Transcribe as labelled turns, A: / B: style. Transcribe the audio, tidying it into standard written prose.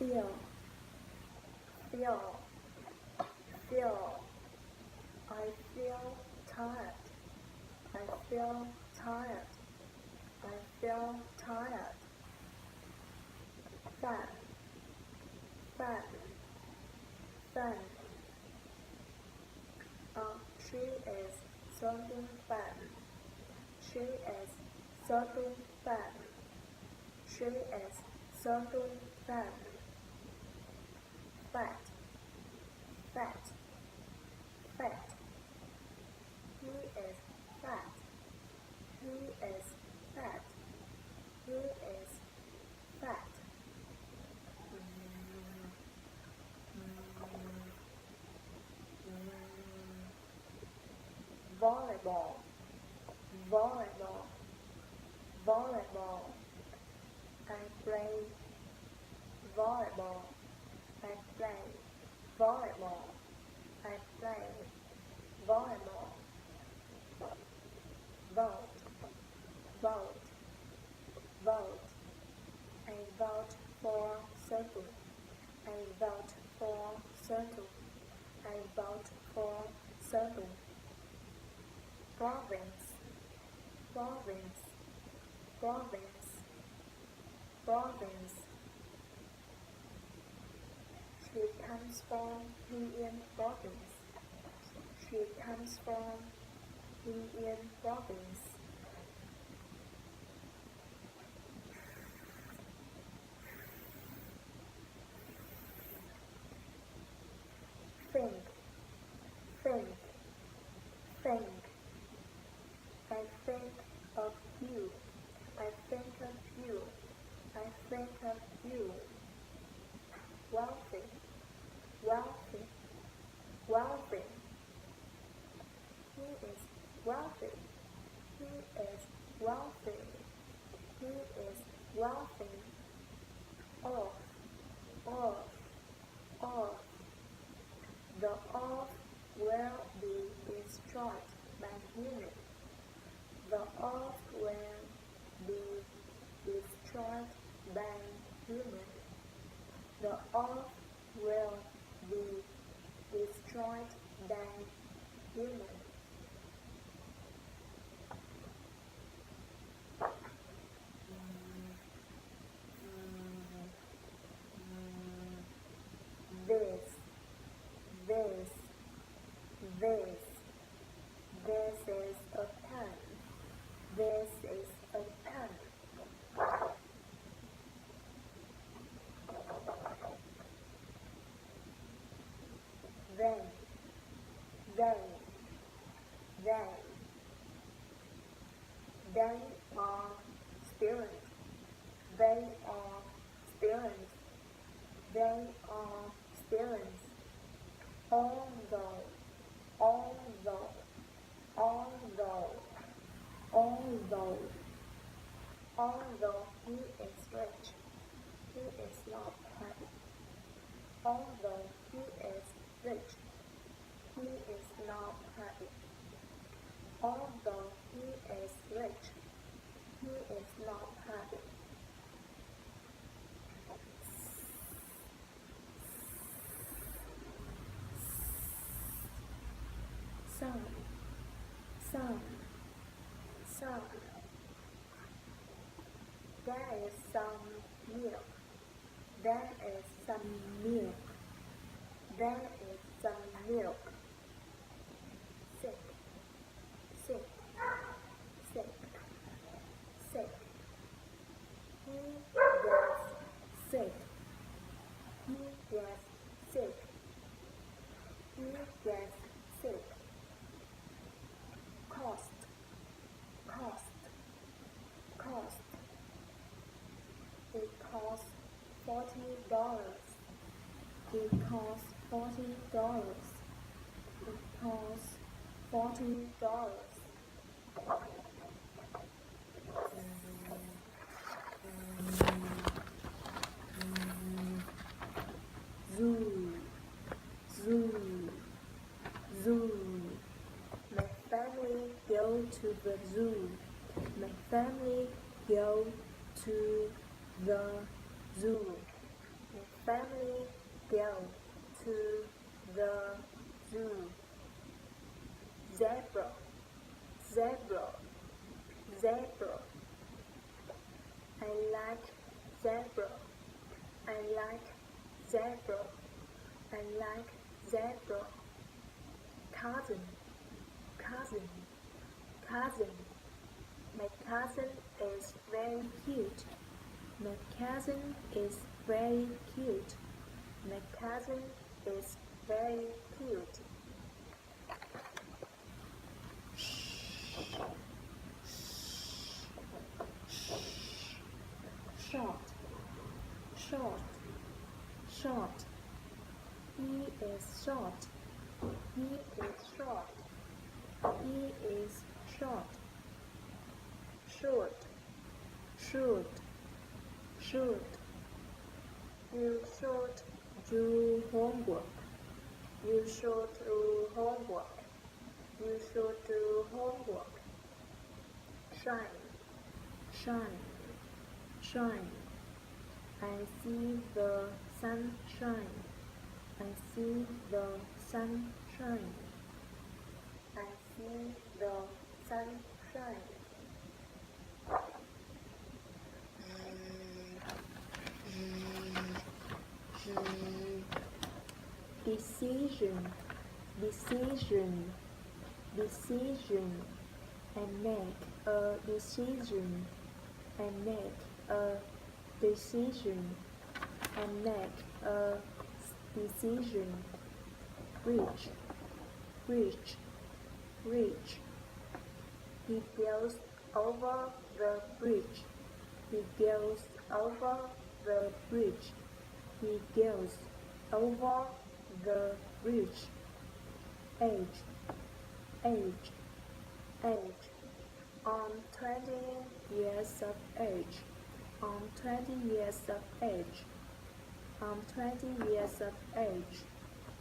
A: feel, feel, feel. I feel tired. I feel tired. I feel tired. Fan, fan, fan. She is serving fan. She is serving fan. She is serving fan. Fat, fat, fat. He is fat. He is fat. He is fat. Volleyball, volleyball, volleyball. I play volleyball. I play volleyball. I play volleyball. Vote, vote, vote. I vote for circle. I vote for circle. I vote for circle. Province, province, province, province. She comes from Huen province. She comes from Huen province. Think, think, think. I think of you. I think of you. I think of you. Wealthy, wealthy, wealthy. He is wealthy. He is wealthy. He is wealthy. Off, off, off. The off will be destroyed by human. The off will be destroyed by human. The off will be destroyed by human. This, this, this. This is a pen. This is a pen. They, they, they. They are students. They are students. They are students. Although, although, although, although, although he is rich, he is not happy. Although he is rich, he is not happy. Although he is rich, he is not happy. Sun, sun, sun. There is some milk. There is some milk. There is some milk. Sick, sick, sick, sick. He gets sick. He gets sick. He gets sick. Cost, cost, cost. It costs $40. It costs $40. It costs $40. Zoo, zoo, zoo. My family go to the zoo. My family go to the zoo. My family go to the zoo. Zebra, zebra, zebra. I like zebra. I like zebra. I like zebra. Cousin, cousin, cousin. My cousin is very cute. My cousin is very cute. My cousin is very cute. Short, short, short. He is short. He is short. He is short. Short, short, short. You should do homework. You should do homework. You should do homework. Shine, shine, shine. I see the sun shine. I see the sun shine. I see the sun shine. Decision, decision, decision. I make a decision. I make a decision. I make a decision. Reach, reach, reach. He goes over the bridge. He goes over the bridge. He goes over the bridge. Age, age, age. I'm 20 years of age. I'm 20 years of age. I'm 20 years of age.